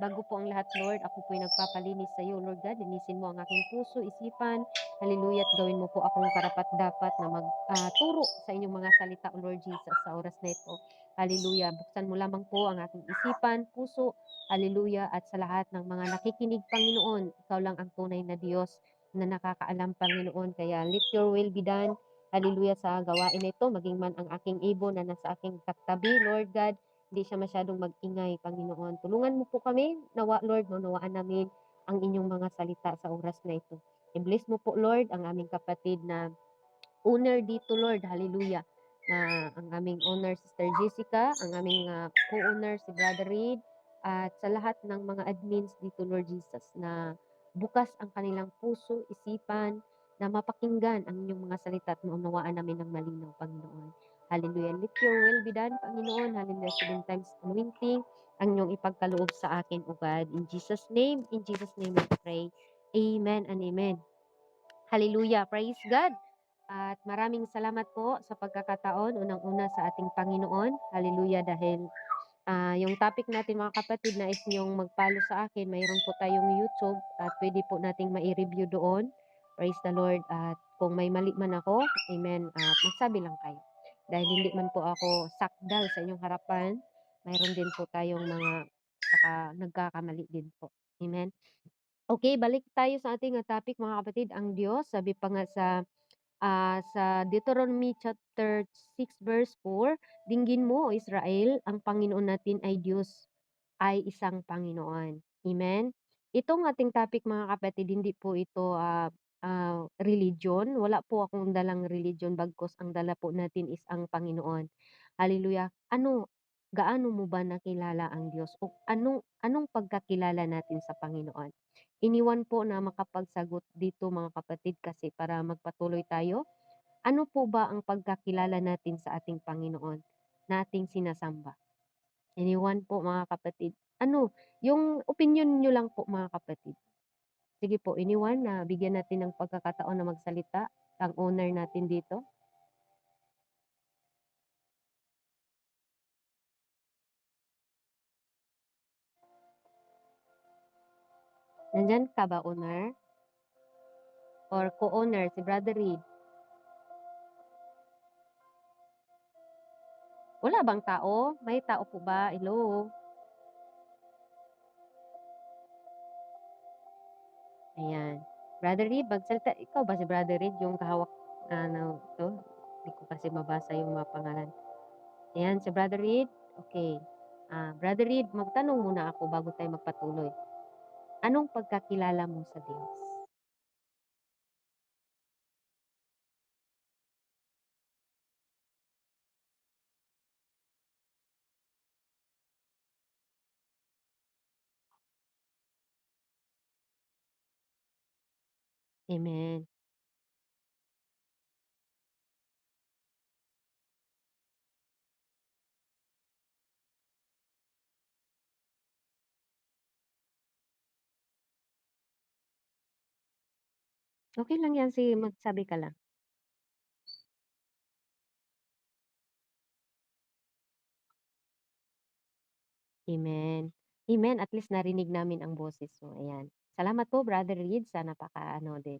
Bago po ang lahat, Lord, ako po'y nagpapalinis sa iyo, Lord God. Linisin mo ang aking puso, isipan. Hallelujah. At gawin mo po akong karapat-dapat na magturo sa inyong mga salita, O Lord Jesus, sa oras na ito. Hallelujah. Buksan mo lamang po ang aking isipan, puso. Hallelujah. At sa lahat ng mga nakikinig, Panginoon, ikaw lang ang tunay na Diyos na nakakaalam, Panginoon. Kaya let your will be done. Hallelujah sa gawain na ito, maging man ang aking ibon na nasa aking katabi, Lord God. Hindi siya masyadong mag-ingay, Panginoon. Tulungan mo po kami, nawa, Lord, nawaan namin ang inyong mga salita sa oras na ito. I-bless mo po, Lord, ang aming kapatid na owner dito, Lord. Hallelujah. Na ang aming owner, Sister Jessica, ang aming co-owner, si Brother Reed, at sa lahat ng mga admins dito, Lord Jesus, na bukas ang kanilang puso, isipan, na mapakinggan ang inyong mga salita at maunawaan namin ng malinaw, Panginoon. Hallelujah. Let your will be done, Panginoon. Hallelujah. 7 times anointing ang inyong ipagkaloob sa akin, O God. In Jesus' name I pray. Amen and amen. Hallelujah. Praise God. At maraming salamat po sa pagkakataon, unang-una sa ating Panginoon. Hallelujah. Dahil yung topic natin mga kapatid na is yung mag-follow sa akin, mayroon po tayong YouTube at pwede po nating mai-review doon. Praise the Lord. At kung may mali man ako, amen, magsabi lang kayo. Dahil hindi man po ako sakdal sa inyong harapan, mayroon din po tayong mga nagkakamali din po. Amen. Okay, balik tayo sa ating topic mga kapatid. Ang Diyos, sabi pa nga sa Deuteronomy chapter 6 verse 4, dinggin mo, O Israel, ang Panginoon natin ay Diyos, ay isang Panginoon. Amen? Itong ating topic mga kapatid, hindi po ito religion. Wala po akong dalang religion, bagkos ang dala po natin is ang Panginoon. Hallelujah. Gaano mo ba nakilala ang Diyos? O anong pagkakilala natin sa Panginoon? Iniwan po na makapagsagot dito mga kapatid kasi para magpatuloy tayo. Ano po ba ang pagkakilala natin sa ating Panginoon na ating sinasamba? Iniwan po mga kapatid. Yung opinion nyo lang po mga kapatid. Sige po, iniwan na bigyan natin ng pagkakataon na magsalita ang owner natin dito. Nandyan ka ba, owner? Or co-owner, si Brother Reed? Wala bang tao? May tao po ba? Hello? Ayan. Brother Reed, magsalita. Ikaw ba si Brother Reed, yung kahawak to? Hindi ko kasi mabasa yung mga pangalan. Ayan, si Brother Reed. Okay. Brother Reed, magtanong muna ako bago tayo magpatuloy. Anong pagkakilala mo sa Diyos? Amen. Okay lang yan, sige, magsabi ka lang. Amen. Amen. At least narinig namin ang boses mo. Ayan. Salamat po, Brother Reed, sa napaka din.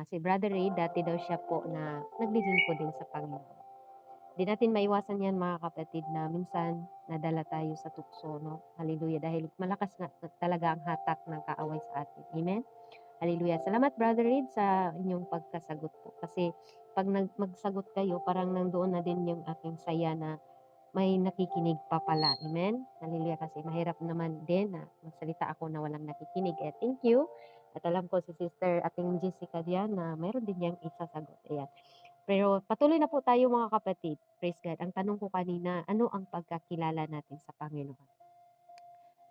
Si Brother Reed, dati daw siya po na naglilingkod din sa Panginoon. Di natin maiwasan yan mga kapatid na minsan nadala tayo sa tukso, no? Hallelujah. Dahil malakas nga talaga ang hatak ng kaaway sa atin. Amen? Hallelujah. Salamat Brother Reed sa inyong pagkasagot po. Kasi pag magsagot kayo, parang nandoon na din yung aking saya na may nakikinig pa pala. Amen? Hallelujah. Kasi mahirap naman din na magsalita ako na walang nakikinig. Thank you. At alam ko si Sister Ating Jessica diyan na mayroon din niyang isasagot. Ayan. Pero patuloy na po tayo mga kapatid. Praise God. Ang tanong ko kanina, ano ang pagkakilala natin sa Panginoon?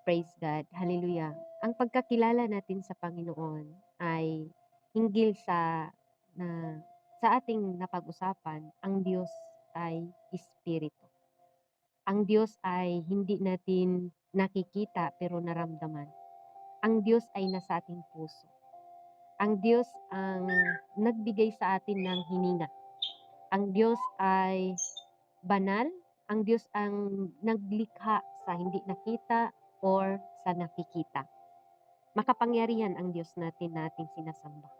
Praise God. Hallelujah. Ang pagkakilala natin sa Panginoon ay hinggil sa ating napag-usapan, ang Diyos ay Espiritu. Ang Diyos ay hindi natin nakikita pero naramdaman. Ang Diyos ay nasa ating puso. Ang Diyos ang nagbigay sa atin ng hininga. Ang Diyos ay banal. Ang Diyos ang naglikha sa hindi nakita or sa nakikita. Makapangyarihan ang Diyos natin na ating sinasamba.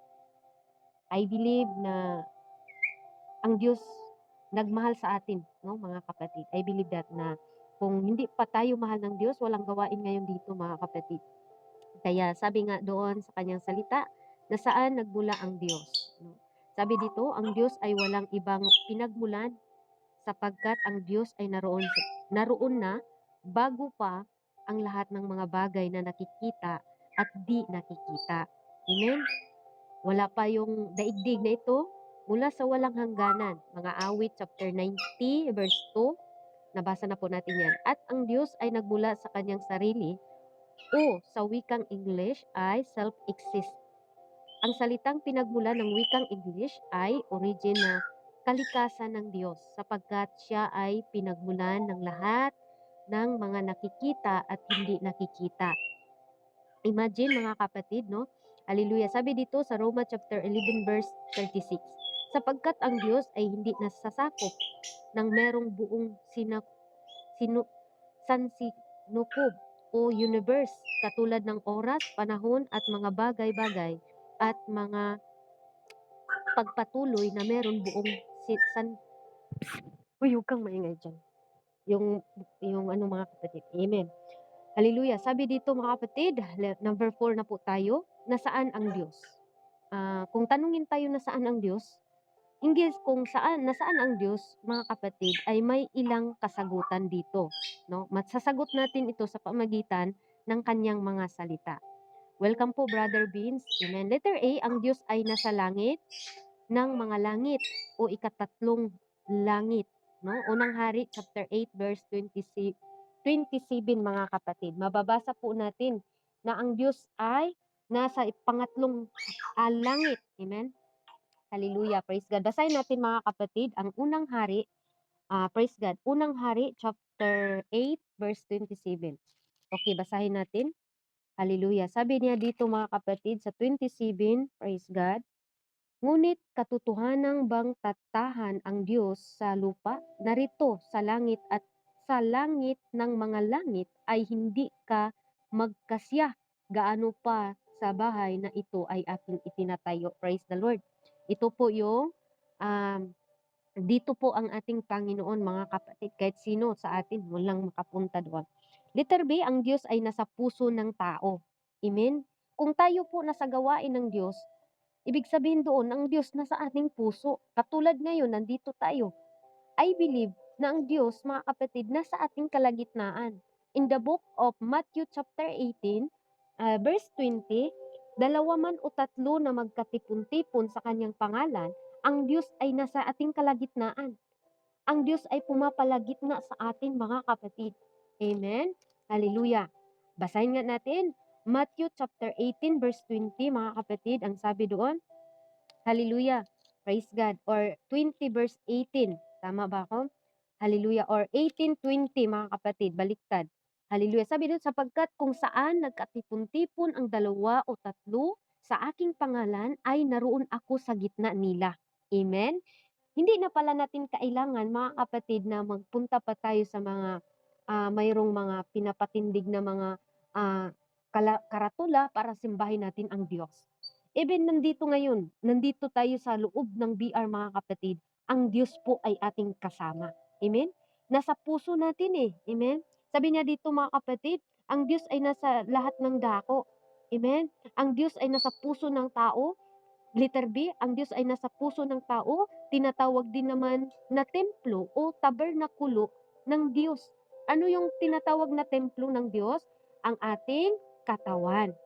I believe na ang Diyos nagmahal sa atin, no, mga kapatid. I believe that na kung hindi pa tayo mahal ng Diyos, walang gawain ngayon dito, mga kapatid. Kaya sabi nga doon sa kanyang salita, na saan nagmula ang Diyos. No? Sabi dito, ang Diyos ay walang ibang pinagmulan sapagkat ang Diyos ay naroon na bago pa ang lahat ng mga bagay na nakikita at di nakikita. Amen? Wala pa yung daigdig na ito mula sa walang hangganan. Mga Awit chapter 90 verse 2, nabasa na po natin yan. At ang Diyos ay nagmula sa kanyang sarili o sa wikang English ay self-exist. Ang salitang pinagmula ng wikang English ay origin na kalikasan ng Diyos sapagkat siya ay pinagmulan ng lahat ng mga nakikita at hindi nakikita. Imagine, mga kapatid, no? Hallelujah. Sabi dito sa Roma chapter 11 verse 36, sapagkat ang Diyos ay hindi nasasakop ng merong buong sinu, sansinukob o universe katulad ng oras, panahon at mga bagay-bagay at mga pagpatuloy na meron buong san Uy, huwag kang maingay dyan. Yung ano, mga kapatid. Amen. Hallelujah. Sabi dito, mga kapatid, number 4 na po tayo, nasaan ang Diyos? Kung tanungin tayo nasaan ang Diyos, hindi kung nasaan ang Diyos, mga kapatid, ay may ilang kasagutan dito. No? Masasagot natin ito sa pamagitan ng kanyang mga salita. Welcome po, Brother Beans. Amen. Letter A, ang Diyos ay nasa langit ng mga langit o ikatatlong langit. No? Unang Hari, chapter 8, verse 27, mga kapatid. Mababasa po natin na ang Diyos ay nasa pangatlong langit. Amen? Hallelujah. Praise God. Basahin natin, mga kapatid, ang unang hari. Praise God. Unang Hari, chapter 8, verse 27. Okay, basahin natin. Hallelujah. Sabi niya dito, mga kapatid, sa 27, praise God. Ngunit katotohanan bang tatahan ang Diyos sa lupa? Narito sa langit at sa langit ng mga langit ay hindi ka magkasya. Gaano pa sa bahay na ito ay aking itinatayo. Praise the Lord. Ito po yung um, dito po ang ating Panginoon, mga kapatid. Kahit sino sa atin, walang makapunta doon. Letter B, ang Diyos ay nasa puso ng tao. Amen? Kung tayo po nasa gawain ng Diyos, ibig sabihin doon, ang Diyos nasa ating puso. Katulad ngayon, nandito tayo. I believe na ang Diyos, mga kapatid, nasa ating kalagitnaan. In the book of Matthew chapter 18, verse 20, dalawa man o tatlo na magkatipon-tipon sa kanyang pangalan, ang Diyos ay nasa ating kalagitnaan. Ang Diyos ay pumapalagitna sa atin, mga kapatid. Amen? Hallelujah. Basahin nga natin. Matthew chapter 18 verse 20, mga kapatid, ang sabi doon, hallelujah, praise God, or 20 verse 18, tama ba ako? Hallelujah, or 18:20, mga kapatid, baliktad. Hallelujah, sabi doon, sapagkat kung saan nagkatipon-tipon ang dalawa o tatlo sa aking pangalan, ay naroon ako sa gitna nila. Amen? Hindi na pala natin kailangan, mga kapatid, na magpunta pa tayo sa mga mayroong mga pinapatindig na mga ah, karatula para simbahin natin ang Diyos. Even nandito ngayon, nandito tayo sa loob ng BR, mga kapatid, ang Diyos po ay ating kasama. Amen? Nasa puso natin eh. Amen? Sabi niya dito, mga kapatid, ang Diyos ay nasa lahat ng dako. Amen? Ang Diyos ay nasa puso ng tao. Letter B, ang Diyos ay nasa puso ng tao, tinatawag din naman na templo o tabernakulo ng Diyos. Ano yung tinatawag na templo ng Diyos? Ang ating katawan.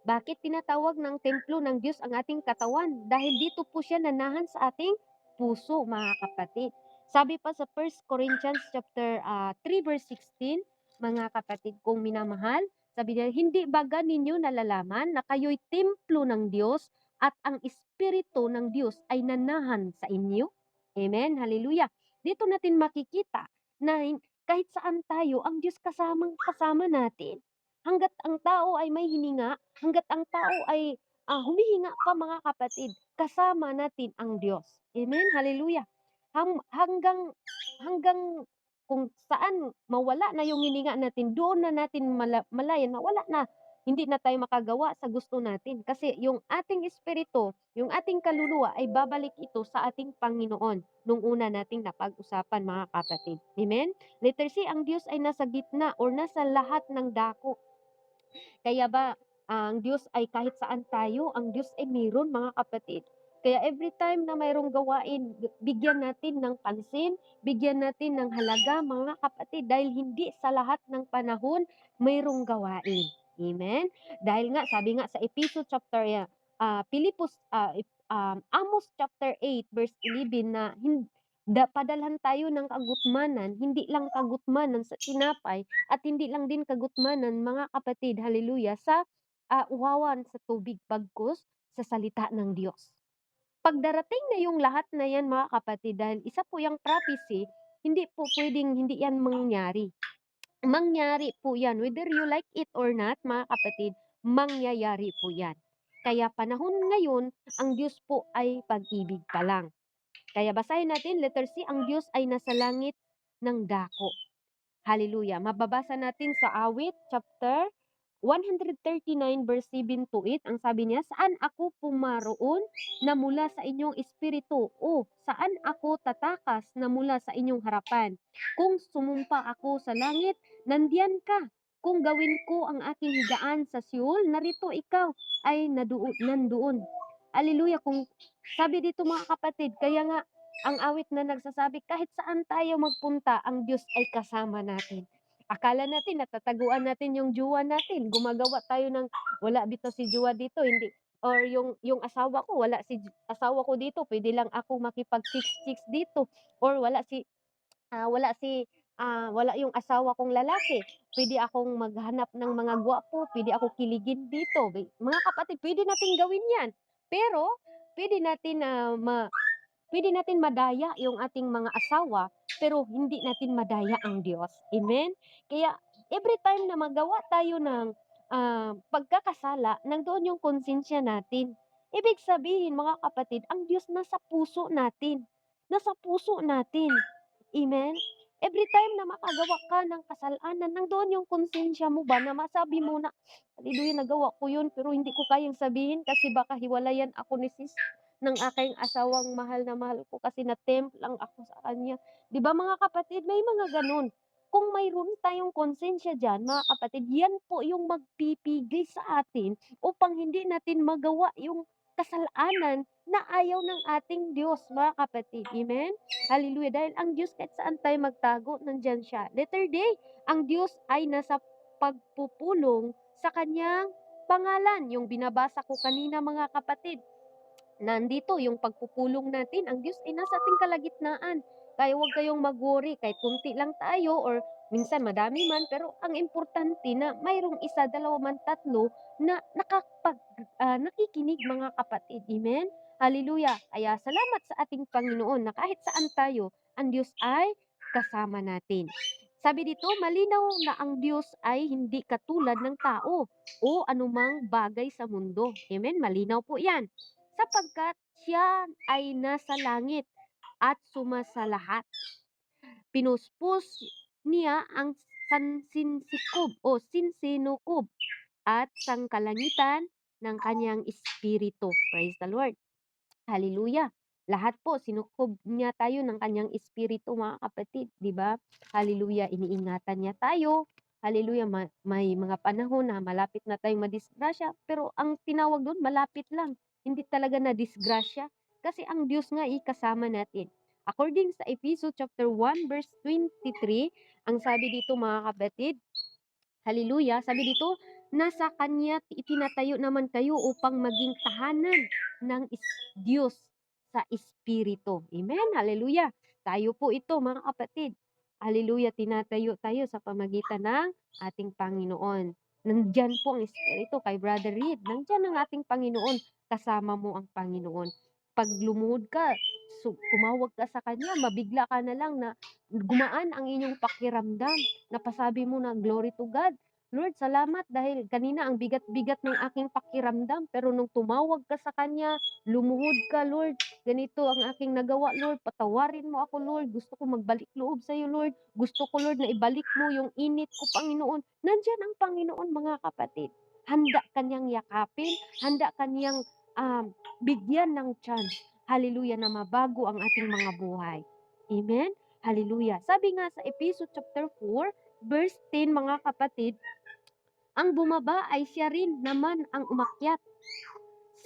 Bakit tinatawag ng templo ng Diyos ang ating katawan? Dahil dito po siya nanahan sa ating puso, mga kapatid. Sabi pa sa 1 Corinthians chapter 3 verse 16, mga kapatid kong minamahal, sabi niya, hindi baga ninyo nalalaman na kayo'y templo ng Diyos at ang Espiritu ng Diyos ay nanahan sa inyo? Amen. Hallelujah. Dito natin makikita na kahit saan tayo, ang Diyos kasama natin. Hanggat ang tao ay may hininga, hanggat ang tao ay humihinga pa, mga kapatid, kasama natin ang Diyos. Amen? Hallelujah. Hanggang kung saan mawala na yung hininga natin, doon na natin malayan na wala na, hindi na tayo makagawa sa gusto natin. Kasi yung ating espiritu, yung ating kaluluwa ay babalik ito sa ating Panginoon nung una nating napag-usapan mga kapatid. Amen? Letter C, ang Diyos ay nasa gitna or nasa lahat ng dako. Kaya ba, ang Diyos ay kahit saan tayo, ang Diyos ay meron mga kapatid. Kaya every time na mayroong gawain, bigyan natin ng pansin, bigyan natin ng halaga mga kapatid dahil hindi sa lahat ng panahon mayroong gawain. Amen? Dahil nga, sabi nga sa Ephesians chapter, Amos chapter 8 verse 11 na padalhan tayo ng kagutmanan, hindi lang kagutmanan sa tinapay, at hindi lang din kagutmanan mga kapatid, hallelujah, sa uhawan sa tubig bagkus sa salita ng Diyos. Pagdarating na yung lahat na yan mga kapatid, dahil isa po yung prophecy, hindi po pwedeng hindi yan mangyari. Mangyari po yan, whether you like it or not mga kapatid, mangyayari po yan. Kaya panahon ngayon, ang Diyos po ay pag-ibig pa lang. Kaya basahin natin, letter C, ang Diyos ay nasa langit ng dako. Hallelujah. Mababasa natin sa Awit, chapter 139 verse 7 to 8, ang sabi niya, saan ako pumaroon na mula sa inyong espiritu? O saan ako tatakas na mula sa inyong harapan? Kung sumumpa ako sa langit, nandiyan ka. Kung gawin ko ang aking higaan sa Seoul, narito ikaw ay nandoon. Hallelujah. Kung sabi dito mga kapatid, kaya nga ang awit na nagsasabi, kahit saan tayo magpunta, ang Diyos ay kasama natin. Akala natin, natataguan natin yung jowa natin. Gumagawa tayo ng, wala dito si jowa dito, hindi. Or yung asawa ko, wala si asawa ko dito, pwede lang ako makipag-chicks-chicks dito. Or wala yung asawa kong lalaki. Pwede akong maghanap ng mga gwapo, pwede ako kiligin dito. Mga kapatid, pwede natin gawin yan. Pero, pwede natin pwede natin madaya yung ating mga asawa, pero hindi natin madaya ang Diyos. Amen? Kaya, every time na magawa tayo ng pagkakasala, nandoon yung konsensya natin. Ibig sabihin, mga kapatid, ang Diyos nasa puso natin. Nasa puso natin. Amen? Every time na makagawa ka ng kasalanan, nandoon yung konsensya mo ba na masabi mo na, hallelujah, nagawa ko yun, pero hindi ko kayang sabihin kasi baka hiwalayan ako ni sis ng aking asawang mahal na mahal ko kasi na-tempt lang ako sa kanya. 'Di ba mga kapatid, may mga ganun. Kung mayroon tayong konsensya diyan, mga kapatid, yan po yung magpipigil sa atin upang hindi natin magawa yung kasalanan na ayaw ng ating Diyos, mga kapatid. Amen? Hallelujah. Dahil ang Diyos kahit saan tayo magtago, nandyan siya. Letter D, ang Diyos ay nasa pagpupulong sa kanyang pangalan. Yung binabasa ko kanina mga kapatid, nandito yung pagpupulong natin, ang Diyos ay nasa ating kalagitnaan. Kaya huwag kayong mag-worry, kahit kunti lang tayo or minsan madami man, pero ang importante na mayroong isa, dalawa man, tatlo na nakikinig mga kapatid. Amen? Hallelujah. Kaya salamat sa ating Panginoon na kahit saan tayo, ang Diyos ay kasama natin. Sabi dito, malinaw na ang Diyos ay hindi katulad ng tao o anumang bagay sa mundo. Amen? Malinaw po yan sapagkat siya ay nasa langit at sumasalahat. Pinuspos niya ang sansinsikob o sinsinukob at sangkalangitan ng kanyang espiritu. Praise the Lord. Hallelujah. Lahat po, sinukob niya tayo ng kanyang espiritu, mga kapatid. Di ba? Hallelujah. Iniingatan niya tayo. Hallelujah. May mga panahon na malapit na tayong madisgrasya. Pero ang tinawag doon, malapit lang. Hindi talaga na disgrasya. Kasi ang Diyos nga kasama natin. According sa Ephesians chapter 1 verse 23, ang sabi dito mga kapatid, hallelujah, sabi dito, nasa Kanya itinatayo naman kayo upang maging tahanan ng Diyos sa Espiritu. Amen? Hallelujah. Tayo po ito mga kapatid. Hallelujah, tinatayo tayo sa pamagitan ng ating Panginoon. Nandyan po ang Espiritu kay Brother Reed. Nandyan ang ating Panginoon. Kasama mo ang Panginoon. Pag lumuhod ka, tumawag ka sa Kanya, mabigla ka na lang na gumaan ang inyong pakiramdam. Napasabi mo na, glory to God. Lord, salamat dahil kanina ang bigat-bigat ng aking pakiramdam, pero nung tumawag ka sa kanya, lumuhod ka, Lord. Ganito ang aking nagawa, Lord. Patawarin mo ako, Lord. Gusto ko magbalik loob sa iyo, Lord. Gusto ko, Lord, na ibalik mo yung init ko, Panginoon. Nandiyan ang Panginoon, mga kapatid. Handa kanyang yakapin, handa kanyang bigyan ng chance. Hallelujah, na mabago ang ating mga buhay. Amen? Hallelujah. Sabi nga sa Ephesians chapter 4, verse 10, mga kapatid, ang bumaba ay siya rin naman ang umakyat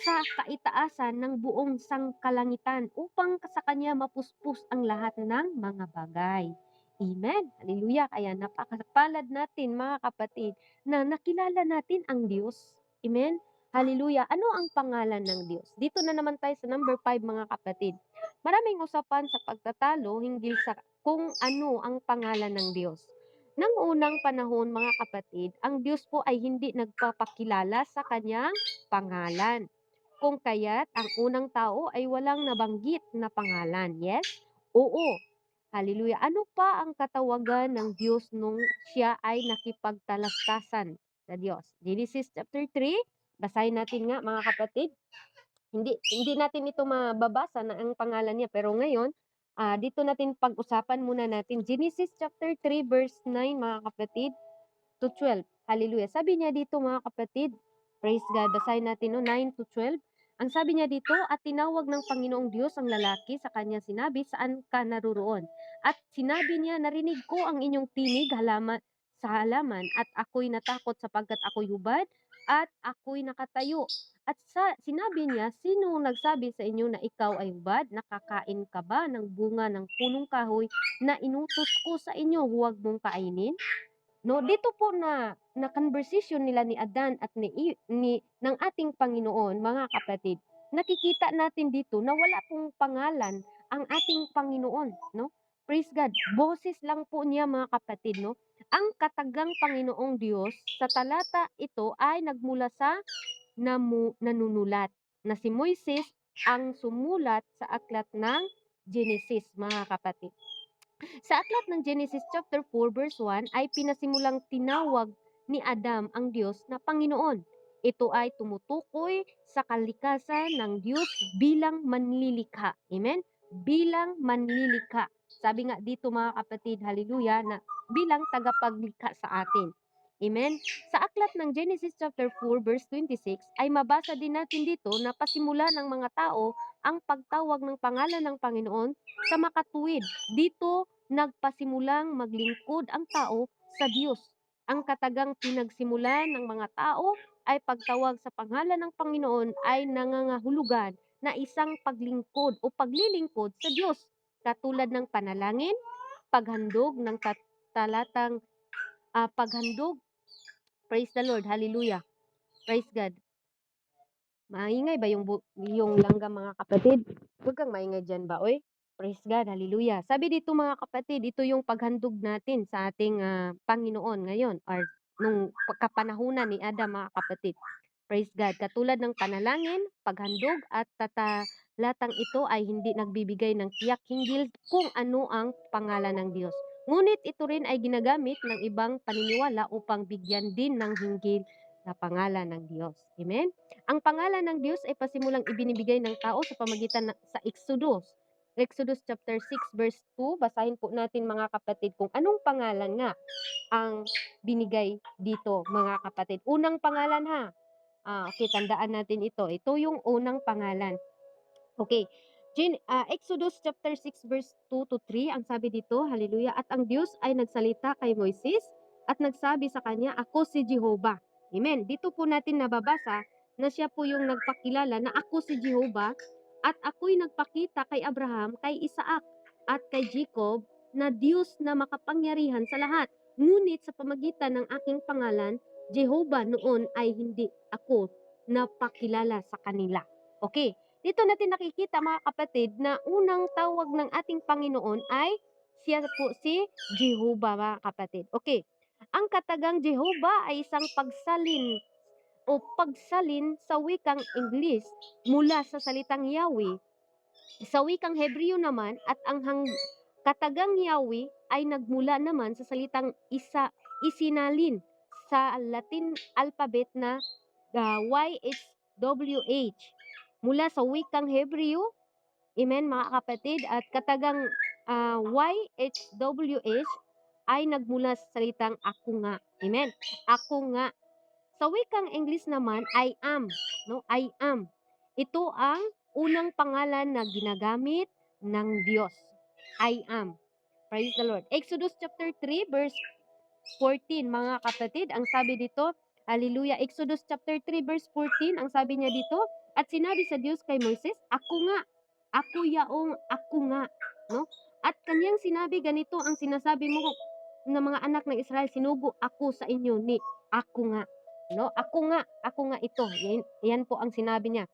sa kaitaasan ng buong sangkalangitan upang sa kanya mapuspos ang lahat ng mga bagay. Amen. Hallelujah. Kaya napakapalad natin, mga kapatid, na nakilala natin ang Diyos. Amen. Hallelujah. Ano ang pangalan ng Diyos? Dito na naman tayo sa number 5, mga kapatid. Maraming usapan sa pagtatalo hinggil sa kung ano ang pangalan ng Diyos. Nang unang panahon, mga kapatid, ang Diyos po ay hindi nagpapakilala sa kanyang pangalan. Kung kaya't ang unang tao ay walang nabanggit na pangalan. Yes? Oo. Hallelujah. Ano pa ang katawagan ng Diyos nung siya ay nakipagtalastasan sa Diyos? Genesis chapter 3, basahin natin nga, mga kapatid. Hindi natin ito mababasa na ang pangalan niya, pero ngayon, dito natin pag-usapan muna natin. Genesis chapter 3 verse 9, mga kapatid, to 12. Hallelujah. Sabi niya dito, mga kapatid, praise God, basahin natin, no, 9 to 12. Ang sabi niya dito, at tinawag ng Panginoong Diyos ang lalaki, sa kanya sinabi, saan ka naruroon? At sinabi niya, narinig ko ang inyong tinig sa halaman, at ako'y natakot sapagkat ako'y hubad, at ako'y nakatayo. At sinabi niya, sino nagsabi sa inyo na ikaw ay hubad? Nakakain ka ba ng bunga ng punong kahoy na inutos ko sa inyo, huwag mong kainin? No, dito po na conversation nila ni Adan at ng ating Panginoon, mga kapatid. Nakikita natin dito na wala pong pangalan ang ating Panginoon, no? Praise God. Boses lang po niya, mga kapatid, no? Ang katagang Panginoong Diyos sa talata ito ay nagmula sa nanunulat na si Moises ang sumulat sa aklat ng Genesis, mga kapatid. Sa aklat ng Genesis chapter 4 verse 1 ay pinasimulang tinawag ni Adam ang Diyos na Panginoon. Ito ay tumutukoy sa kalikasan ng Diyos bilang manlilikha. Amen? Bilang manlilikha. Sabi nga dito, mga kapatid, hallelujah, na bilang tagapaglikha sa atin. Amen? Sa aklat ng Genesis chapter 4 verse 26 ay mabasa din natin dito na pasimula ng mga tao ang pagtawag ng pangalan ng Panginoon sa makatuwid. Dito nagpasimulang maglingkod ang tao sa Diyos. Ang katagang pinagsimulan ng mga tao ay pagtawag sa pangalan ng Panginoon ay nangangahulugan na isang paglingkod o paglilingkod sa Diyos, katulad ng panalangin, paghandog ng talatang paghandog. Praise the Lord. Hallelujah. Praise God. Maingay ba yung langgam, mga kapatid? Huwag kang maingay dyan ba, oy? Praise God, hallelujah. Sabi dito, mga kapatid, ito yung paghandog natin sa ating Panginoon ngayon or nung kapanahunan ni Adam, mga kapatid. Praise God. Katulad ng panalangin, paghandog at talatang ito ay hindi nagbibigay ng tiyak hinggil kung ano ang pangalan ng Diyos. Ngunit ito rin ay ginagamit ng ibang paniniwala upang bigyan din ng hinggil na pangalan ng Diyos. Amen? Ang pangalan ng Diyos ay pasimulang ibinibigay ng tao sa pamagitan sa Exodus. Exodus chapter 6 verse 2, basahin po natin, mga kapatid, kung anong pangalan nga ang binigay dito, mga kapatid. Unang pangalan, ha. Okay, tandaan natin ito. Ito yung unang pangalan. Okay. Exodus chapter 6 verse 2 to 3, ang sabi dito, hallelujah, at ang Diyos ay nagsalita kay Moises at nagsabi sa kanya, ako si Jehovah. Amen. Dito po natin nababasa na siya po yung nagpakilala na ako si Jehovah at ako'y nagpakita kay Abraham, kay Isaac at kay Jacob na Diyos na makapangyarihan sa lahat. Ngunit sa pamagitan ng aking pangalan, Jehovah, noon ay hindi ako napakilala sa kanila. Okay. Dito natin nakikita, mga kapatid, na unang tawag ng ating Panginoon ay siya po si Jehovah, mga kapatid. Okay. Ang katagang Jehovah ay isang pagsalin sa wikang English mula sa salitang Yahweh. Sa wikang Hebreo naman at ang katagang Yahweh ay nagmula naman sa salitang isinalin sa Latin alphabet na YHWH mula sa wikang Hebreo. Amen, mga kapatid. At katagang YHWH ay nagmula sa salitang ako nga. Amen. Ako nga. Sa wikang English naman, I am. No? I am. Ito ang unang pangalan na ginagamit ng Diyos. I am. Praise the Lord. Exodus chapter 3 verse 14, mga kapatid, ang sabi dito, hallelujah. Exodus chapter 3 verse 14, ang sabi niya dito, at sinabi sa Diyos kay Moises, ako nga, ako yaong, ako nga, no? At kanyang sinabi, ganito ang sinasabi mo ng mga anak ng Israel, sinugo ako sa inyo ni ako nga, no? Ako nga ito. Yan po ang sinabi niya.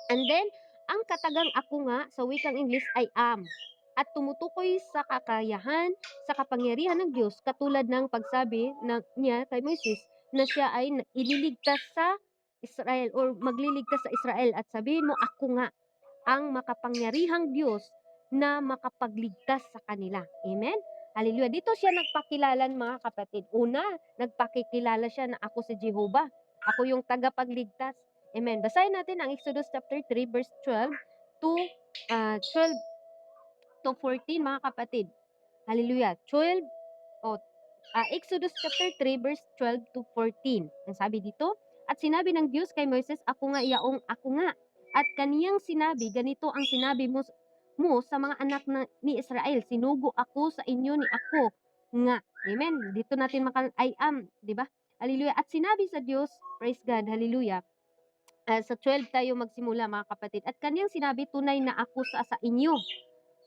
And then, ang katagang ako nga sa wikang English ay am at tumutukoy sa kakayahan, sa kapangyarihan ng Diyos katulad ng pagsabi niya kay Moises na siya ay ililigtas sa Israel or magliligtas sa Israel at sabihin mo ako nga ang makapangyarihang Diyos na makapagligtas sa kanila. Amen? Hallelujah. Dito siya nagpakilala, mga kapatid. Una, nagpakikilala siya na ako si Jehovah. Ako yung tagapagligtas. Amen. Basahin natin ang Exodus chapter 3 verse 12 to 12 to 14, mga kapatid. Hallelujah. Exodus chapter 3 verse 12 to 14. Ang sabi dito, at sinabi ng Diyos kay Moises, ako nga yaong ako nga. At kaniyang sinabi, ganito ang sinabi mo sa mga anak ni Israel, sinugo ako sa inyo ni ako nga. Amen. Dito natin I am, di ba? Hallelujah. At sinabi sa Diyos, praise God, hallelujah. Sa 12 tayo magsimula, mga kapatid. At kaniyang sinabi, tunay na ako sa inyo.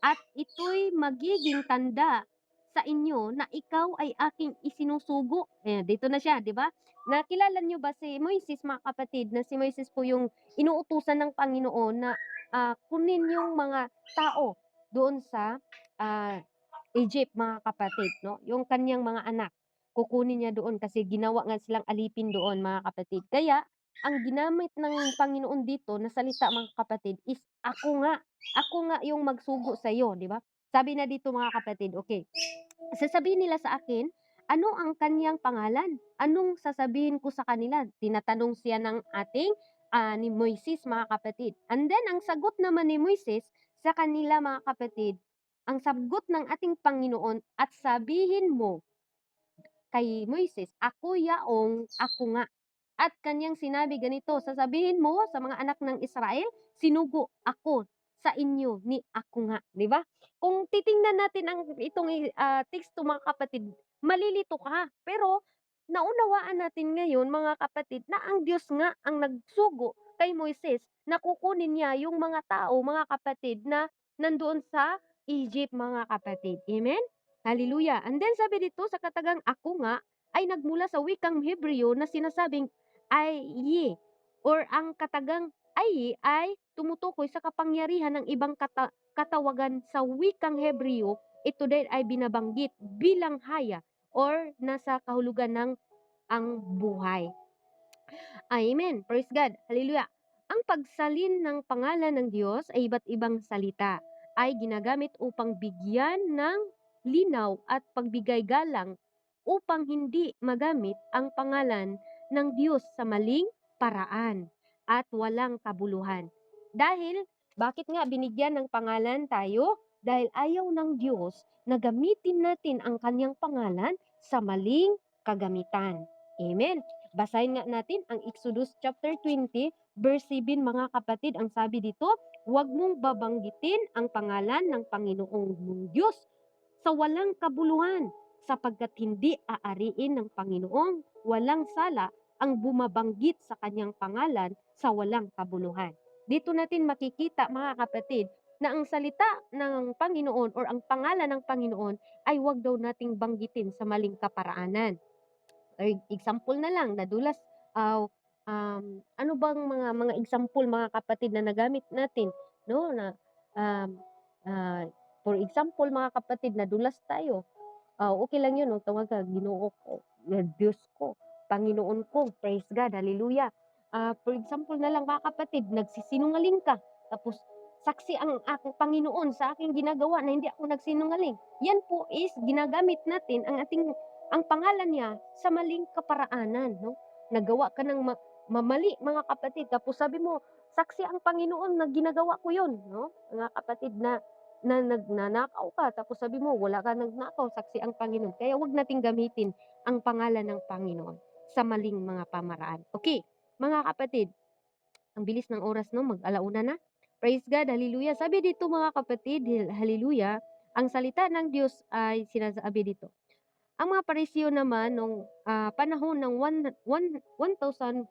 At ito'y magiging tanda sa inyo na ikaw ay aking isinusugo. Dito na siya, di ba? Nakilala niyo ba si Moises, mga kapatid, na si Moises po yung inuutusan ng Panginoon na kunin yung mga tao doon sa Egypt, mga kapatid, no? Yung kanyang mga anak, kukunin niya doon kasi ginawa nga silang alipin doon, mga kapatid. Kaya, ang ginamit ng Panginoon dito na salita, mga kapatid, is ako nga yung magsugo sa iyo, di ba? Sabi na dito, mga kapatid, okay, sasabihin nila sa akin, ano ang kanyang pangalan? Anong sasabihin ko sa kanila? Tinatanong siya ng ating ni Moises, mga kapatid. And then, ang sagot naman ni Moises sa kanila, mga kapatid, ang sagot ng ating Panginoon, at sabihin mo kay Moises, ako yaong ako nga. At kanyang sinabi ganito, sasabihin mo sa mga anak ng Israel, sinugo ako sa inyo ni ako nga. Di ba? Kung titingnan natin ang itong teksto, mga kapatid, malilito ka. Pero naunawaan natin ngayon, mga kapatid, na ang Diyos nga ang nagsugo kay Moises na kukunin niya yung mga tao, mga kapatid, na nandoon sa Egypt, mga kapatid. Amen? Hallelujah. And then sabi dito sa katagang ako nga ay nagmula sa wikang Hebreo na sinasabing ay or ang katagang ay tumutukoy sa kapangyarihan ng ibang katawagan sa wikang Hebreo. Ito din ay binabanggit bilang haya or nasa kahulugan ng ang buhay. Amen. Praise God. Hallelujah. Ang pagsalin ng pangalan ng Diyos ay iba't ibang salita ay ginagamit upang bigyan ng linaw at pagbigay galang upang hindi magamit ang pangalan ng Diyos sa maling paraan at walang kabuluhan. Dahil, bakit nga binigyan ng pangalan tayo? Dahil ayaw ng Diyos na gamitin natin ang kanyang pangalan sa maling kagamitan. Amen. Basahin nga natin ang Exodus chapter 20 verse 7, mga kapatid. Ang sabi dito, huwag mong babanggitin ang pangalan ng Panginoong mong Diyos sa walang kabuluhan, sapagkat hindi aariin ng Panginoong walang sala ang bumabanggit sa kanyang pangalan sa walang kabuluhan. Dito natin makikita, mga kapatid, na ang salita ng Panginoon or ang pangalan ng Panginoon ay huwag daw nating banggitin sa maling kaparaanan. Example na lang, nadulas, ano bang mga example, mga kapatid, na nagamit natin, no? Na um, uh, for example, mga kapatid, nadulas tayo. Okay lang yun, no? Tawag ka, Ginoo ko, Diyos ko, Panginoon ko, praise God, hallelujah. For example na lang, mga kapatid, nagsisinungaling ka, tapos saksi ang aking Panginoon sa aking ginagawa na hindi ako nagsinungaling. Yan po is ginagamit natin ang ating ang pangalan niya sa maling kaparaanan, no? Nagawa ka ng mamali, mga kapatid, tapos sabi mo, saksi ang Panginoon na ginagawa ko yun, no? Mga kapatid, na nagnanakaw ka, tapos sabi mo, wala ka nagnakaw, saksi ang Panginoon. Kaya wag nating gamitin ang pangalan ng Panginoon sa maling mga pamaraan. Okay, mga kapatid, ang bilis ng oras, no? Mag-alauna na. Praise God, hallelujah. Sabi dito, mga kapatid, hallelujah, ang salita ng Diyos ay sinasabi dito. Ang mga Pariseo naman nung panahon ng 1445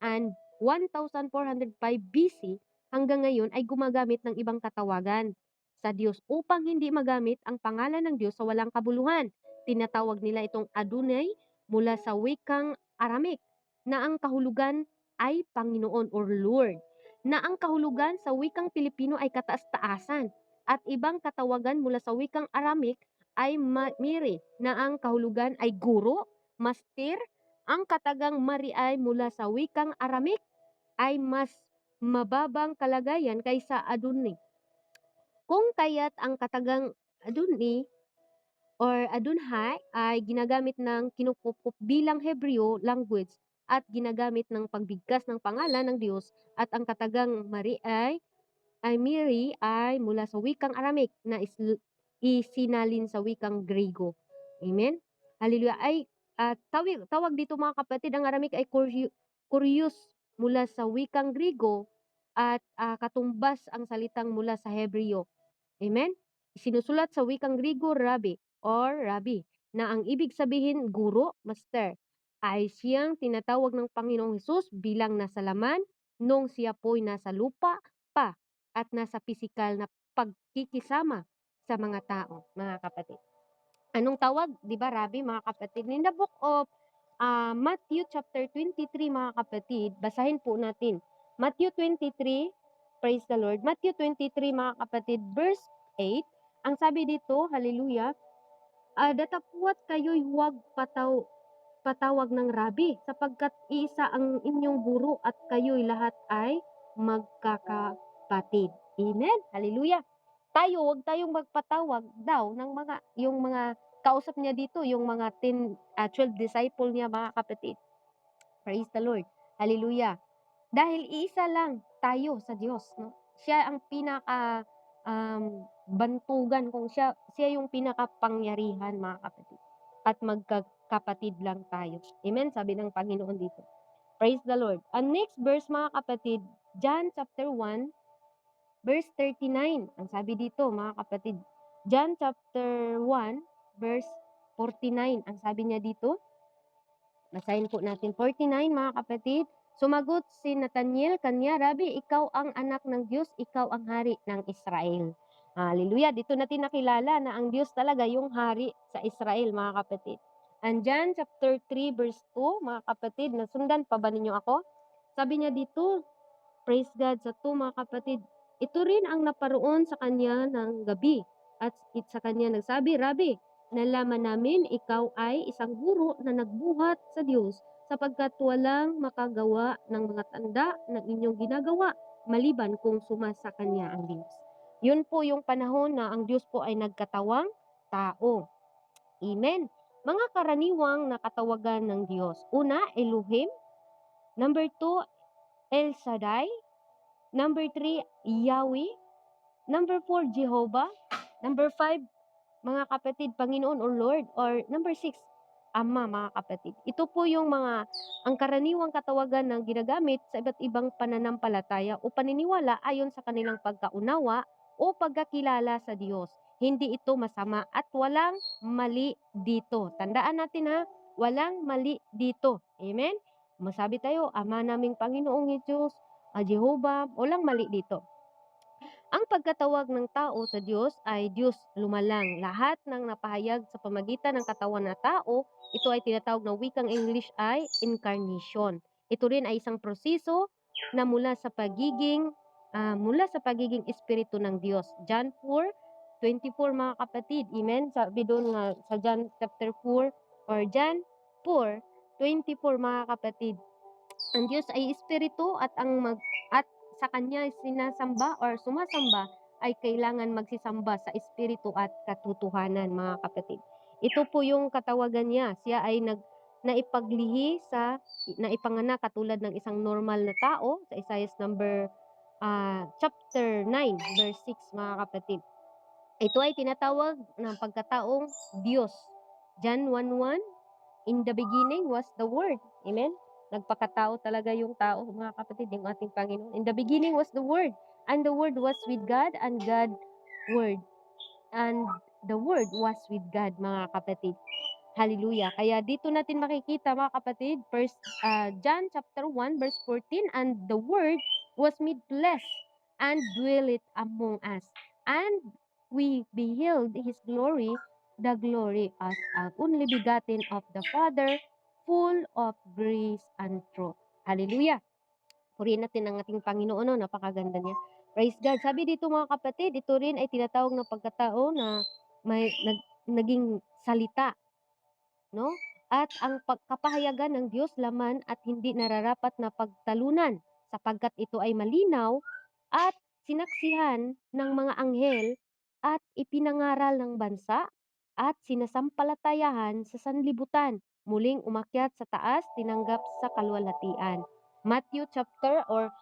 and 1405 BC hanggang ngayon ay gumagamit ng ibang katawagan sa Diyos upang hindi magamit ang pangalan ng Diyos sa walang kabuluhan. Tinatawag nila itong Adonai mula sa wikang Aramaic na ang kahulugan ay Panginoon or Lord, na ang kahulugan sa wikang Pilipino ay kataas-taasan, at ibang katawagan mula sa wikang Aramaic ay Miri na ang kahulugan ay guro, master. Ang katagang Mari ay mula sa wikang Aramaic ay mas mababang kalagayan kaysa Adonai. Kung kaya't ang katagang Adonai or Adonai ay ginagamit ng kinukup bilang Hebreo language at ginagamit ng pagbigkas ng pangalan ng Diyos, at ang katagang Mari ay Miri ay mula sa wikang Aramaic na isinalin sa wikang Grego. Amen? Hallelujah. Ay tawag dito, mga kapatid, ang Aramaic ay Kurios mula sa wikang Grego at katumbas ang salitang mula sa Hebreo. Amen? Sinusulat sa wikang Grego Rabbi or Rabbi, na ang ibig sabihin guro, master, ay siyang tinatawag ng Panginoong Hesus bilang nasa laman nung siya po'y nasa lupa pa at nasa pisikal na pagkikisama sa mga tao, mga kapatid. Anong tawag? 'Di ba, Rabbi, mga kapatid? In the book of Matthew chapter 23, mga kapatid, basahin po natin. Matthew 23, praise the Lord. Matthew 23, mga kapatid, verse 8. Ang sabi dito, hallelujah, datapwat kayo'y huwag patawag ng Rabbi, sapagkat isa ang inyong guro at kayo'y lahat ay magkakapatid. Amen? Hallelujah. Huwag tayong magpatawag daw ng yung mga kausap niya dito, yung mga 12 disciple niya, mga kapatid. Praise the Lord. Hallelujah. Dahil iisa lang tayo sa Diyos, no? Siya ang pinaka bantugan, kung siya yung pinakapangyarihan, mga kapatid. At magkakapatid lang tayo. Amen? Sabi ng Panginoon dito. Praise the Lord. Ang next verse, mga kapatid, John chapter 1, verse 39. Ang sabi dito, mga kapatid, John chapter 1, verse 49. Ang sabi niya dito, basahin po natin 49, mga kapatid. Sumagot si Nathanael kanya, Rabbi, ikaw ang anak ng Diyos, ikaw ang hari ng Israel. Hallelujah. Dito natin nakilala na ang Diyos talaga yung hari sa Israel, mga kapatid. And John chapter 3, verse 2, mga kapatid, nasundan pa ba ninyo ako? Sabi niya dito, praise God, sa 2, mga kapatid, ito rin ang naparoon sa kanya ng gabi. At sa kanya nagsabi, Rabbi, nalaman namin ikaw ay isang guro na nagbuhat sa Diyos, sapagkat walang makagawa ng mga tanda na inyong ginagawa maliban kung sumasa kanya ang Diyos. Yun po yung panahon na ang Diyos po ay nagkatawang tao. Amen. Mga karaniwang nakatawagan ng Diyos. Una, Elohim. Number 2, El Shaddai. Number 3, Yahweh. Number 4, Jehovah. Number 5, mga kapatid, Panginoon or Lord. Or number 6, Ama, mga kapatid. Ito po yung ang karaniwang katawagan ng ginagamit sa iba't ibang pananampalataya o paniniwala ayon sa kanilang pagkaunawa o pagkakilala sa Diyos. Hindi ito masama at walang mali dito. Tandaan natin, ha, walang mali dito. Amen? Masabi tayo, Ama naming Panginoong Diyos, Jehovah, walang mali dito. Ang pagkatawag ng tao sa Diyos ay Diyos lumalang. Lahat ng napahayag sa pamagitan ng katawan na tao, ito ay tinatawag na wikang English ay incarnation. Ito rin ay isang proseso na mula sa pagiging espiritu ng Diyos. John 4:24, mga kapatid. Amen. Sabi doon nga sa John chapter 4 or John 4:24, mga kapatid. Ang Diyos ay espiritu at sa kanya sinasamba or sumasamba ay kailangan magsisamba sa espiritu at katotohanan, mga kapatid. Ito po yung katawagan niya, siya ay naipaglihi sa naipanganak katulad ng isang normal na tao sa Isaiah chapter 9 verse 6 mga kapatid. Ito ay tinatawag ng pagkataong Diyos. John 1:1, in the beginning was the Word. Amen? Nagpakatao talaga yung tao, mga kapatid, yung ating Panginoon. In the beginning was the Word, and the Word was with God, and God Word. And the Word was with God, mga kapatid. Hallelujah. Kaya dito natin makikita, mga kapatid, John chapter 1 verse 14, and the Word was made flesh and dwelleth among us. And we beheld his glory, the glory as only begotten of the Father, full of grace and truth. Hallelujah. Purihin natin ang ating Panginoon, no? Napakaganda niya. Praise God. Sabi dito, mga kapatid, ito rin ay tinatawag na pagkatao na naging salita, no? At ang kapahayagan ng Diyos laman at hindi nararapat na pagtalunan, sapagkat ito ay malinaw at sinaksihan ng mga anghel at ipinangaral ng bansa at sinasampalatayahan sa sanlibutan, muling umakyat sa taas, tinanggap sa kaluwalhatian. Matthew chapter or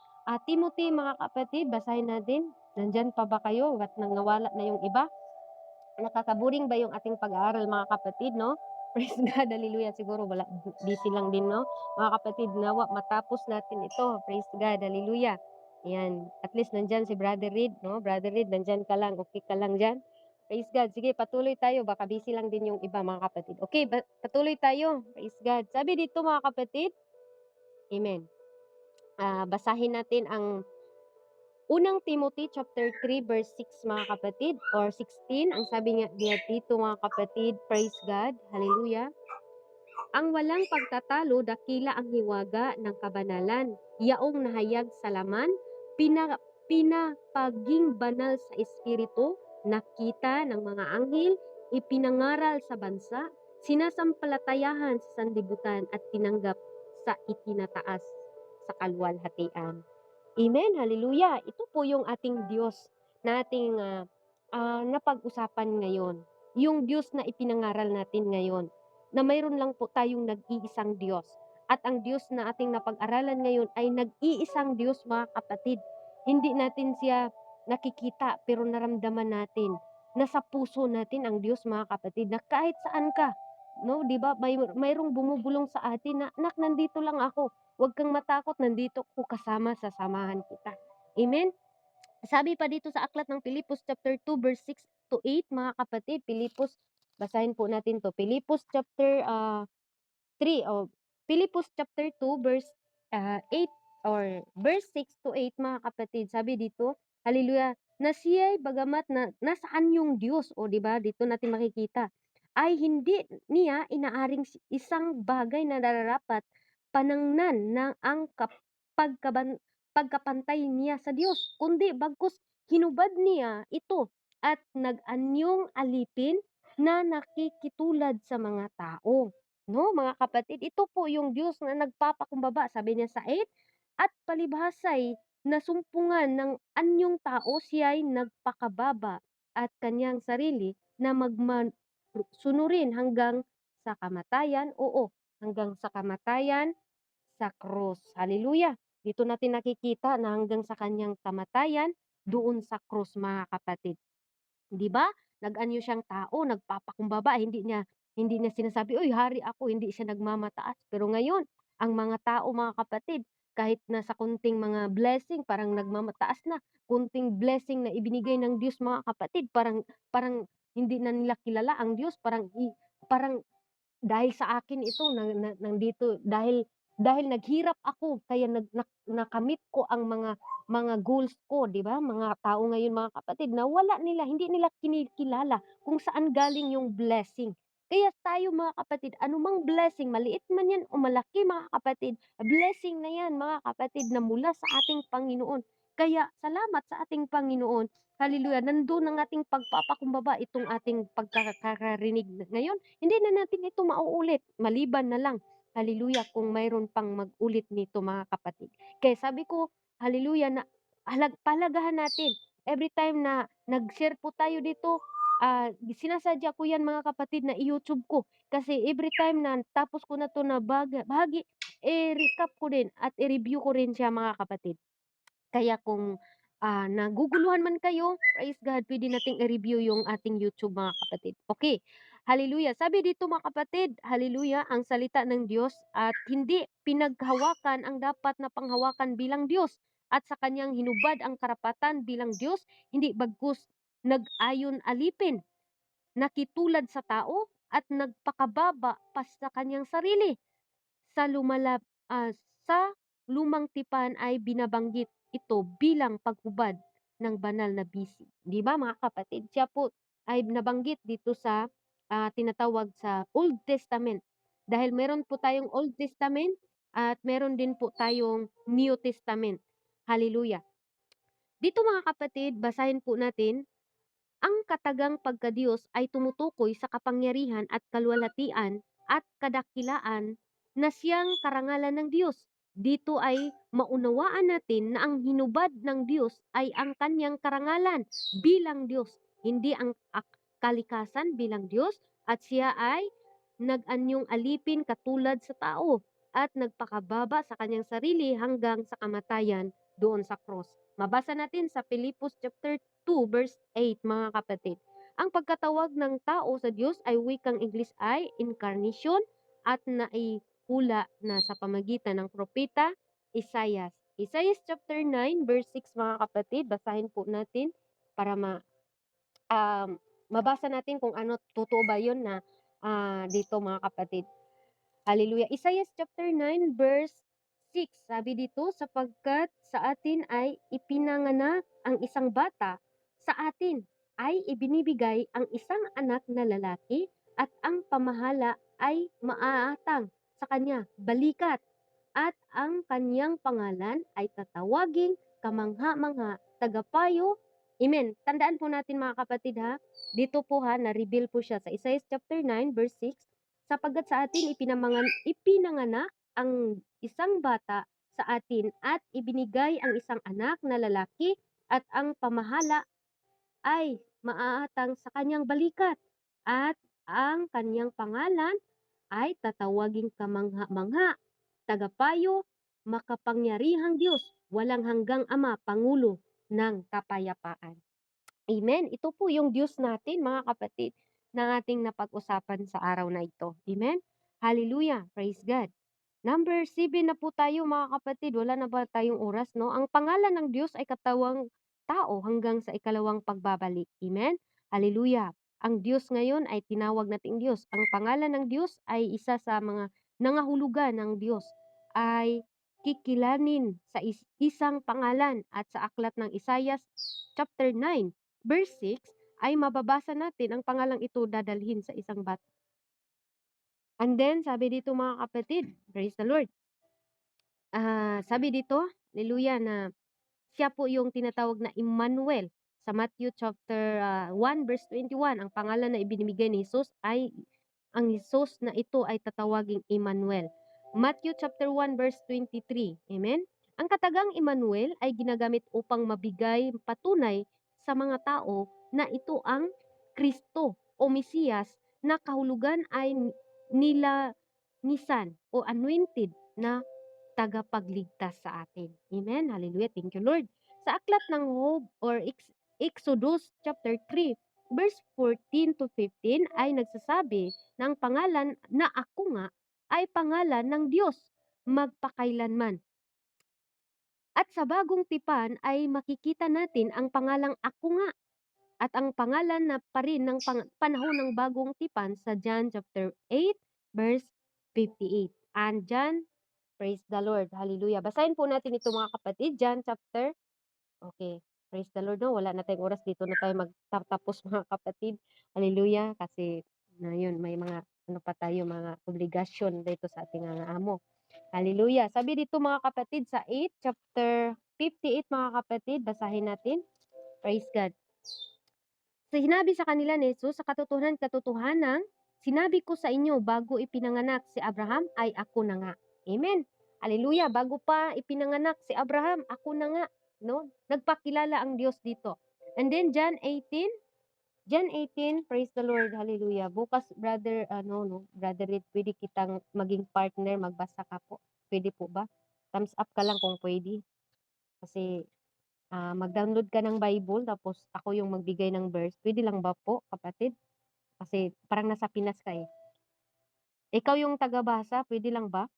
Timothy, mga kapatid, basahin natin. Nandyan pa ba kayo? At nang nawala na yung iba? Nakakaburing ba yung ating pag-aaral, mga kapatid, no? Praise God, hallelujah. Siguro wala, busy lang din, no? Mga kapatid, nawa matapos natin ito. Praise God, hallelujah. Ayan, at least nandyan si Brother Reed, no? Brother Reed, nandyan ka lang, okay ka lang dyan. Praise God. Sige, patuloy tayo. Baka busy lang din yung iba, mga kapatid. Okay, patuloy tayo. Praise God. Sabi dito, mga kapatid, amen. Basahin natin ang Unang Timothy chapter 3 verse 6, mga kapatid, or 16. Ang sabi nga dito, mga kapatid, praise God, hallelujah. Ang walang pagtatalo, dakila ang hiwaga ng kabanalan. Yaong nahayag sa laman, pinapaging banal sa espiritu, nakita ng mga anghel, ipinangaral sa bansa, sinasampalatayahan sa sanlibutan at tinanggap sa itinataas sa kaluwalhatian. Amen, hallelujah. Ito po yung ating Diyos na ating napag-usapan ngayon. Yung Diyos na ipinangaral natin ngayon, na mayroon lang po tayong nag-iisang Diyos. At ang Diyos na ating napag-aralan ngayon ay nag-iisang Diyos, mga kapatid. Hindi natin siya nakikita pero naramdaman natin. Nasa puso natin ang Diyos, mga kapatid, na kahit saan ka, no, 'di ba? Mayroong bumubulong sa atin na, "Anak, nandito lang ako. Huwag kang matakot, nandito ko kasama, sasamahan kita." Amen? Sabi pa dito sa aklat ng Pilipos chapter 2 verse 6 to 8, mga kapatid, Pilipos, basahin po natin to. Pilipos chapter 3 o Pilipos chapter 2 verse 8 or verse 6 to 8, mga kapatid. Sabi dito, hallelujah, na siya'y bagamat na nasaan yung Diyos, o di ba? Dito natin makikita ay hindi niya inaaring isang bagay na nararapat panangnan ng ang pagkapantay niya sa Diyos, kundi bagkus hinubad niya ito at nag-anyong alipin na nakikitulad sa mga tao. No, mga kapatid, ito po yung Diyos na nagpapakumbaba, sabi niya sa 8, at palibhasay nasumpungan ng anyong tao, siya'y nagpakababa at kanyang sarili na sunurin hanggang sa kamatayan, oo, hanggang sa kamatayan sa krus. Hallelujah. Dito natin nakikita na hanggang sa kanyang kamatayan doon sa krus, mga kapatid. 'Di ba? Nag-anyo siyang tao, nagpapakumbaba, hindi niya sinasabi, "Uy, hari ako." Hindi siya nagmamataas. Pero ngayon, ang mga tao, mga kapatid, kahit na sa konting mga blessing, parang nagmamataas na. Konting blessing na ibinigay ng Diyos, mga kapatid, parang parang hindi na nila kilala ang Diyos, parang dahil sa akin ito nandito, dahil naghirap ako kaya nakamit ko ang mga goals ko, 'di ba? Mga tao ngayon, mga kapatid, na hindi nila kinikilala kung saan galing yung blessing. Kaya tayo, mga kapatid, anumang blessing, maliit man yan o malaki, mga kapatid, blessing na yan, mga kapatid, na mula sa ating Panginoon. Kaya salamat sa ating Panginoon. Hallelujah. Nandun ang ating pagpapakumbaba, itong ating pagkakarinig ngayon. Hindi na natin ito mauulit, maliban na lang, hallelujah, kung mayroon pang mag-ulit nito, mga kapatid. Kaya sabi ko, hallelujah, na palagahan natin every time na nag-share po tayo dito, Sinasadya ko 'yan mga kapatid na i-YouTube ko. Kasi every time na tapos ko na 'to na bahagi, recap ko din at i-review ko rin siya mga kapatid. Kaya kung, naguguluhan man kayo, praise God, puwede nating i-review yung ating YouTube mga kapatid. Okay, hallelujah. Sabi dito mga kapatid, hallelujah, ang salita ng Diyos at hindi pinaghawakan ang dapat na panghawakan bilang Diyos at sa kanyang hinubad ang karapatan bilang Diyos, hindi bagkus nag-ayon alipin, nakitulad sa tao at nagpakababa pa sa kanyang sarili. Sa sa lumang tipan ay binabanggit ito bilang paghubad ng banal na BC. 'Di ba mga kapatid? Siya po ay nabanggit dito sa, tinatawag sa Old Testament. Dahil meron po tayong Old Testament at meron din po tayong New Testament. Hallelujah. Dito mga kapatid, basahin po natin ang katagang pagkadiyos ay tumutukoy sa kapangyarihan at kaluwalhatian at kadakilaan na siyang karangalan ng Diyos. Dito ay maunawaan natin na ang hinubad ng Diyos ay ang kanyang karangalan bilang Diyos, hindi ang kalikasan bilang Diyos, at siya ay nag-anyong alipin katulad sa tao at nagpakababa sa kanyang sarili hanggang sa kamatayan doon sa cross. Mabasa natin sa Filipos chapter 2 verse 8 mga kapatid. Ang pagkatawag ng tao sa Diyos ay wikang English ay incarnation at naihula na sa pamagitan ng propeta Isaiah. Isaiah chapter 9 verse 6 mga kapatid, basahin po natin para mabasa natin kung ano totoo ba 'yon na dito mga kapatid. Hallelujah. Isaiah chapter 9 verse 6. Sabi dito, sapagkat sa atin ay ipinanganak ang isang bata, sa atin ay ibinibigay ang isang anak na lalaki at ang pamahala ay maaatang sa kanya, balikat, at ang kanyang pangalan ay tatawaging kamangha-mangha, tagapayo. Amen. Tandaan po natin mga kapatid ha, dito po ha, na-reveal po siya sa Isaiah chapter 9 verse 6, sapagkat sa atin ipinanganak ang isang bata sa atin at ibinigay ang isang anak na lalaki at ang pamahala ay maaatang sa kanyang balikat at ang kanyang pangalan ay tatawaging kamangha-mangha, tagapayo, makapangyarihang Diyos, walang hanggang Ama, Pangulo ng kapayapaan. Amen. Ito po yung Diyos natin, mga kapatid, na ating napag-usapan sa araw na ito. Amen. Hallelujah. Praise God. Number 7 na po tayo mga kapatid. Wala na ba tayong oras, no? Ang pangalan ng Diyos ay katawang tao hanggang sa ikalawang pagbabalik. Amen. Hallelujah. Ang Diyos ngayon ay tinawag nating Diyos. Ang pangalan ng Diyos ay isa sa mga nangahulugan ng Diyos ay kikilanin sa isang pangalan, at sa aklat ng Isaiah chapter 9 verse 6 ay mababasa natin ang pangalang ito dadalhin sa isang bata. And then, sabi dito mga kapatid, praise the Lord. Sabi dito, hallelujah, na siya po yung tinatawag na Emmanuel. Sa Matthew chapter 1 verse 21, ang pangalan na ibinibigay ni Jesus ay, ang Jesus na ito ay tatawaging Emmanuel. Matthew chapter 1 verse 23, amen? Ang katagang Emmanuel ay ginagamit upang mabigay patunay sa mga tao na ito ang Kristo o Mesiyas na kahulugan ay nilanisan o anointed na tagapagligtas sa atin. Amen. Hallelujah. Thank you, Lord. Sa aklat ng Job or Exodus chapter 3 verse 14 to 15 ay nagsasabi ng pangalan na ako nga ay pangalan ng Diyos magpakailanman. At sa bagong tipan ay makikita natin ang pangalang ako nga at ang pangalan na pa rin ng panahon ng bagong tipan sa John chapter 8 verse 58. And John, praise the Lord. Hallelujah. Basahin po natin ito mga kapatid. John chapter. Okay. Praise the Lord. No? Wala na tayong oras. Dito na tayo magtatapos mga kapatid. Hallelujah. Kasi na yun, may mga ano pa tayo, mga obligasyon dito sa ating mga amo. Hallelujah. Sabi dito mga kapatid sa 8 chapter 58 mga kapatid. Basahin natin. Praise God. So, hinabi sa kanila ni Jesus, sa katotohanan, sinabi ko sa inyo, bago ipinanganak si Abraham, ay ako na nga. Amen. Hallelujah. Bago pa ipinanganak si Abraham, ako na nga. No? Nagpakilala ang Diyos dito. And then, John 18, John 18, praise the Lord, hallelujah. Bukas, brother, brother Reed, pwede kitang maging partner, magbasa ka po. Pwede po ba? Thumbs up ka lang kung pwede. Kasi, mag-download ka ng Bible, tapos ako yung magbigay ng verse. Pwede lang ba po, kapatid? Kasi parang nasa Pinas ka eh. Ikaw yung tagabasa, pwede lang ba?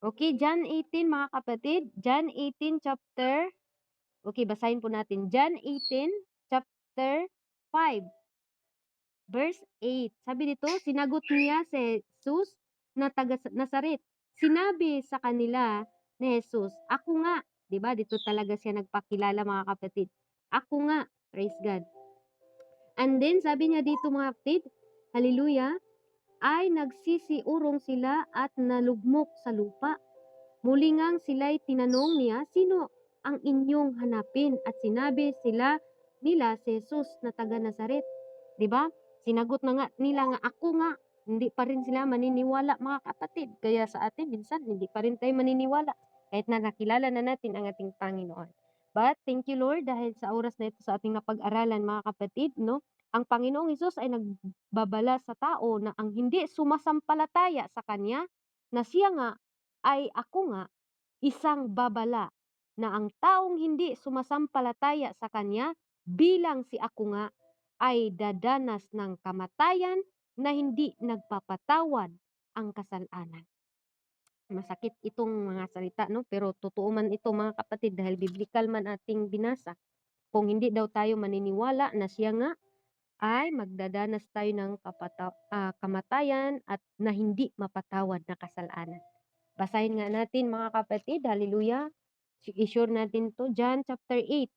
Okay, John 18 mga kapatid. John 18 chapter. Okay, basahin po natin. John 18 chapter 5 verse 8. Sabi dito, sinagot niya si Jesus na taga Nazaret. Sinabi sa kanila ni Jesus, ako nga. 'Di ba? Dito talaga siya nagpakilala mga kapatid. Ako nga. Praise God. And then sabi niya dito mga kapatid, hallelujah, ay nagsisiurong sila at nalugmok sa lupa. Muli ngang sila'y tinanong niya, sino ang inyong hanapin? At sinabi nila si Jesus na taga Nazaret. 'Di ba? Sinagot na nga nila nga ako nga. Hindi pa rin sila maniniwala mga kapatid. Kaya sa atin minsan hindi pa rin tayo maniniwala kahit na nakilala na natin ang ating Panginoon. But thank you Lord dahil sa oras na ito sa ating napag-aralan mga kapatid, no? Ang Panginoong Hesus ay nagbabala sa tao na ang hindi sumasampalataya sa Kanya na siya nga ay ako nga isang babala na ang taong hindi sumasampalataya sa Kanya bilang si ako nga ay dadanas ng kamatayan na hindi nagpapatawad ang kasalanan. Masakit itong mga salita, no? Pero totoo man ito mga kapatid dahil biblical man ating binasa. Kung hindi daw tayo maniniwala na siya nga ay magdadanas tayo ng kamatayan at na hindi mapatawad na kasalanan. Basahin nga natin mga kapatid, hallelujah. I-sure natin to, John chapter 8,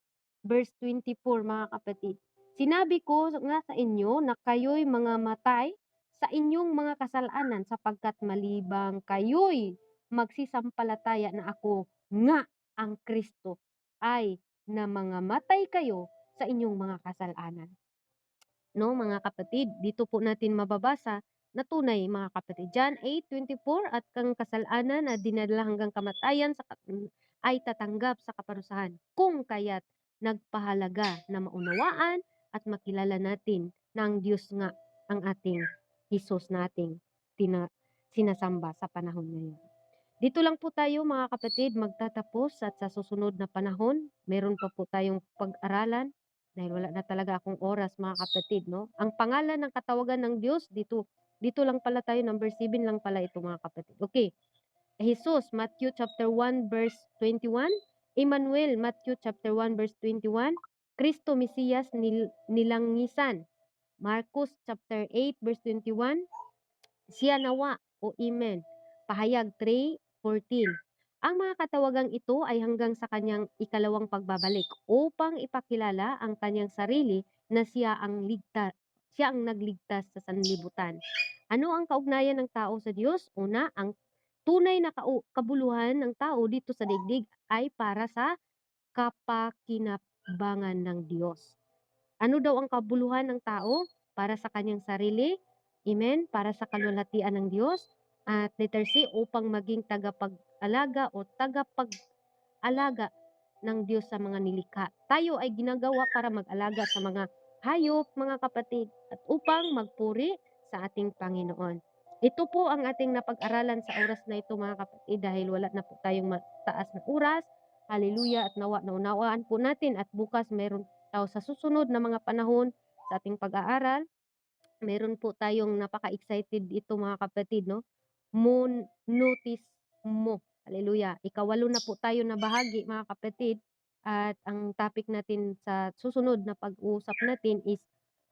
verse 24 mga kapatid. Sinabi ko nga sa inyo na kayo'y mga matay sa inyong mga kasalanan sapagkat malibang kayo'y magsisampalataya na ako nga ang Kristo ay na mga matay kayo sa inyong mga kasalanan. No, mga kapatid, dito po natin mababasa na tunay mga kapatid. John 8:24 at kang kasalanan na dinadala hanggang kamatayan ay tatanggap sa kaparusahan. Kung kaya't nagpahalaga na maunawaan at makilala natin na ang Diyos nga ang ating Hesus nating sinasamba sa panahon ngayon. Dito lang po tayo mga kapatid magtatapos at sa susunod na panahon, meron pa po tayong pag-aralan dahil wala na talaga akong oras mga kapatid, no? Ang pangalan ng katawagan ng Diyos, dito lang pala tayo, number 7 lang pala ito mga kapatid. Okay, Jesus, Matthew chapter 1 verse 21, Emmanuel, Matthew chapter 1 verse 21, Kristo Mesiyas nilangisan, Marcos chapter 8 verse 21, siya nawa o Amen. Pahayag 3:14. Ang mga katawagang ito ay hanggang sa kanyang ikalawang pagbabalik upang ipakilala ang kanyang sarili na siya ang nagligtas sa sanlibutan. Ano ang kaugnayan ng tao sa Diyos? Una, ang tunay na kabuluhan ng tao dito sa daigdig ay para sa kapakinabangan ng Diyos. Ano daw ang kabuluhan ng tao? Para sa kanyang sarili, amen, para sa kalwalhatian ng Diyos, at letter C, upang maging tagapag-alaga o tagapag-alaga ng Diyos sa mga nilikha. Tayo ay ginagawa para mag-alaga sa mga hayop, mga kapatid, at upang magpuri sa ating Panginoon. Ito po ang ating napag-aralan sa oras na ito mga kapatid dahil wala na po tayong mataas na oras. Hallelujah, at nawa naunawaan po natin at bukas meron sa susunod na mga panahon sa ating pag-aaral. Meron po tayong napaka-excited ito mga kapatid, no? Notice mo. Hallelujah. Ikawalo na po tayo na bahagi mga kapatid. At ang topic natin sa susunod na pag-uusap natin is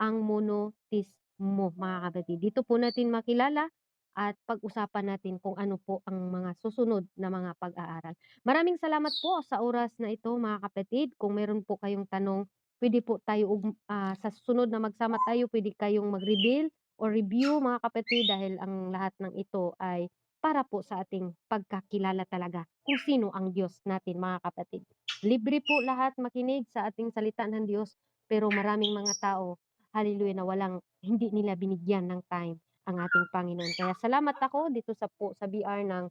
ang monotismo mga kapatid. Dito po natin makilala at pag-usapan natin kung ano po ang mga susunod na mga pag-aaral. Maraming salamat po sa oras na ito mga kapatid. Kung meron po kayong tanong, pwede po tayo sa susunod na magsama tayo, pwede kayong mag-reveal o review mga kapatid dahil ang lahat ng ito ay para po sa ating pagkakilala talaga kung sino ang Diyos natin mga kapatid. Libre po lahat makinig sa ating salita ng Diyos pero maraming mga tao, hallelujah, na hindi nila binigyan ng time ang ating Panginoon. Kaya salamat ako dito sa BR ng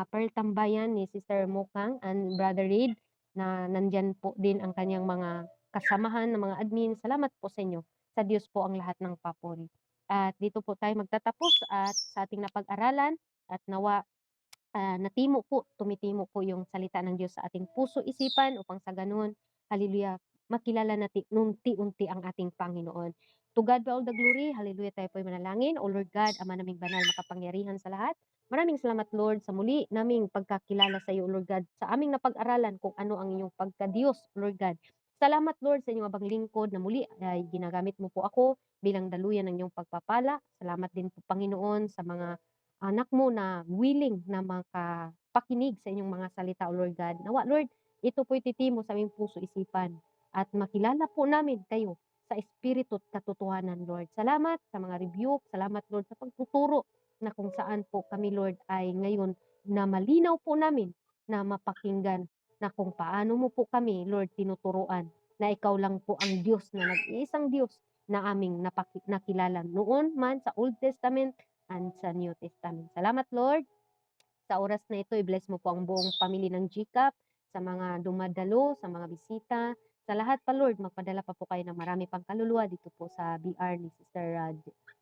Pearl Tambayan ni Sister Mokang and Brother Reed. na nandiyan po din ang kanyang mga kasamahan na mga admin. Salamat po sa inyo. Sa Diyos po ang lahat ng papuri. At dito po tayo magtatapos at sa ating napag-aralan at nawa tumitimo po yung salita ng Diyos sa ating puso, isipan upang sa gano'n, hallelujah, makilala natin unti-unti ang ating Panginoon. To God be all the glory, hallelujah, tayo po'y manalangin. O Lord God, Ama naming banal, makapangyarihan sa lahat. Maraming salamat Lord sa muli naming pagkakilala sa iyo, Lord God, sa aming napag-aralan kung ano ang inyong pagka-Diyos, Lord God. Salamat Lord sa inyong abang lingkod na muli ay ginagamit mo po ako bilang daluyan ng iyong pagpapala. Salamat din po Panginoon sa mga anak mo na willing na makapakinig sa inyong mga salita, O Lord God. Nawa, Lord, ito po'y titimo sa aming puso, isipan, at makilala po namin kayo sa espiritu at katotohanan, Lord. Salamat sa mga rebuke, salamat, Lord, sa pagtuturo na kung saan po kami, Lord, ay ngayon na malinaw po namin na mapakinggan na kung paano mo po kami, Lord, tinuturuan na ikaw lang po ang Diyos na nag-iisang Diyos na aming nakilala noon man sa Old Testament and sa New Testament. Salamat Lord. Sa oras na ito, i-bless mo po ang buong pamilya ng GCAP, sa mga dumadalo, sa mga bisita, sa lahat pa Lord, magpadala pa po kayo ng marami pang kaluluwa dito po sa BR ni Sister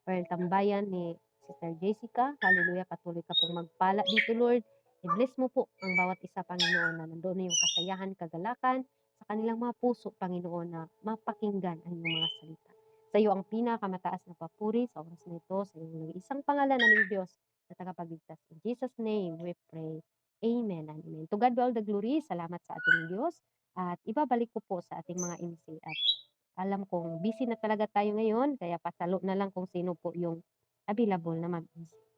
Pearl Tambayan, ni Sister Jessica. Hallelujah, patuloy ka pong magpala dito Lord. I-bless mo po ang bawat isa, Panginoon, na nandoon yung kasayahan, kagalakan, sa kanilang mga puso, Panginoon, na mapakinggan ang iyong mga salita. Sa iyo ang pinakamataas na papuri sa oras na ito, sa iyong nag-iisang pangalan naming Diyos, na tagapagligtas. In Jesus' name we pray. Amen and amen. To God be all the glory. Salamat sa ating Diyos. At ibabalik ko po sa ating mga MC. At alam kong busy na talaga tayo ngayon, kaya pasalo na lang kung sino po yung available na mag-MC.